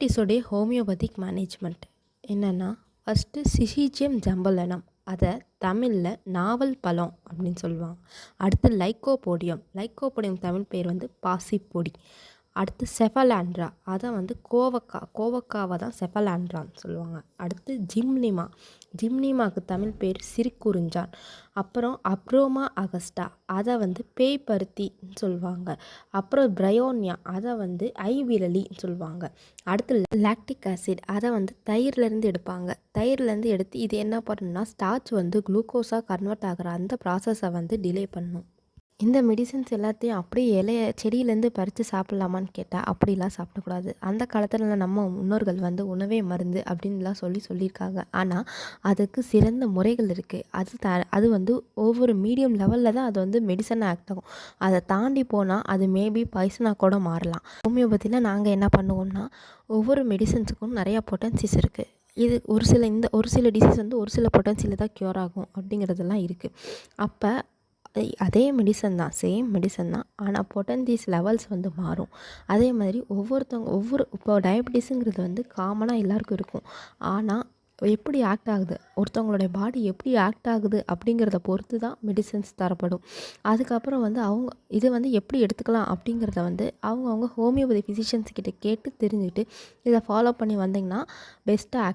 டயபெட்டிஸோடைய homeopathic management என்னென்னா, first சிசிஜியம் ஜம்பலனம், அதை தமிழில் நாவல் பழம் அப்படின்னு சொல்லுவாங்க. அடுத்து லைக்கோபோடியம் தமிழ் பேர் வந்து பாசிப்பொடி. அடுத்து செஃபலாண்ட்ரா, அதை வந்து கோவக்காவை தான் செஃபலாண்ட்ரான்னு சொல்லுவாங்க. அடுத்து ஜிம்னிமாவுக்கு தமிழ் பேர் சிறுகுறிஞ்சான். அப்புறம் அப்ரோமா அகஸ்டா, அதை வந்து பேய் பருத்தின்னு சொல்லுவாங்க. அப்புறம் பிரயோனியா, அதை வந்து ஐவிரலின்னு சொல்லுவாங்க. அடுத்து லாக்டிக் ஆசிட், அதை வந்து தயிர்லேருந்து எடுப்பாங்க. தயிர்லேருந்து எடுத்து இது என்ன பண்ணணும்னா, ஸ்டார்ச் வந்து குளுக்கோஸாக கன்வெர்ட் ஆகிற அந்த ப்ராசஸை வந்து டிலே பண்ணும். இந்த மெடிசன்ஸ் எல்லாத்தையும் அப்படியே செடியிலேருந்து பறித்து சாப்பிட்லாமான்னு கேட்டால் அப்படிலாம் சாப்பிடக்கூடாது. அந்த காலத்தில் நம்ம முன்னோர்கள் வந்து உணவே மருந்து அப்படின்லாம் சொல்லியிருக்காங்க. ஆனால் அதுக்கு சிறந்த முறைகள் இருக்குது. அது வந்து ஒவ்வொரு மீடியம் லெவலில் தான் அது வந்து மெடிசனாக ஆக்ட் ஆகும். அதை தாண்டி போனால் அது மேபி பாய்சனாக கூட மாறலாம். ஹோமியோபதியில் நாங்கள் என்ன பண்ணுவோம்னா, ஒவ்வொரு மெடிசன்ஸுக்கும் நிறையா பொட்டன்சிஸ் இருக்குது. இது ஒரு சில டிசீஸ் வந்து ஒரு சில பொட்டன்சியில் தான் க்யூர் ஆகும் அப்படிங்கிறதெல்லாம் இருக்குது. அப்போ அதே சேம் மெடிசன் தான், ஆனால் பொட்டன்சிஸ் லெவல்ஸ் வந்து மாறும். அதே மாதிரி இப்போ டயபெட்டிஸுங்கிறது வந்து காமனாக எல்லாருக்கும் இருக்கும். ஆனால் எப்படி ஆக்ட் ஆகுது, ஒருத்தவங்களுடைய பாடி எப்படி ஆக்ட் ஆகுது அப்படிங்கிறத பொறுத்து தான் மெடிசன்ஸ் தரப்படும். அதுக்கப்புறம் வந்து இதை வந்து எப்படி எடுத்துக்கலாம் அப்படிங்கிறத வந்து அவங்க ஹோமியோபதி ஃபிசிஷியன்ஸ் கிட்ட கேட்டு தெரிஞ்சுக்கிட்டு இதை ஃபாலோ பண்ணி வந்திங்கன்னா பெஸ்ட்டாக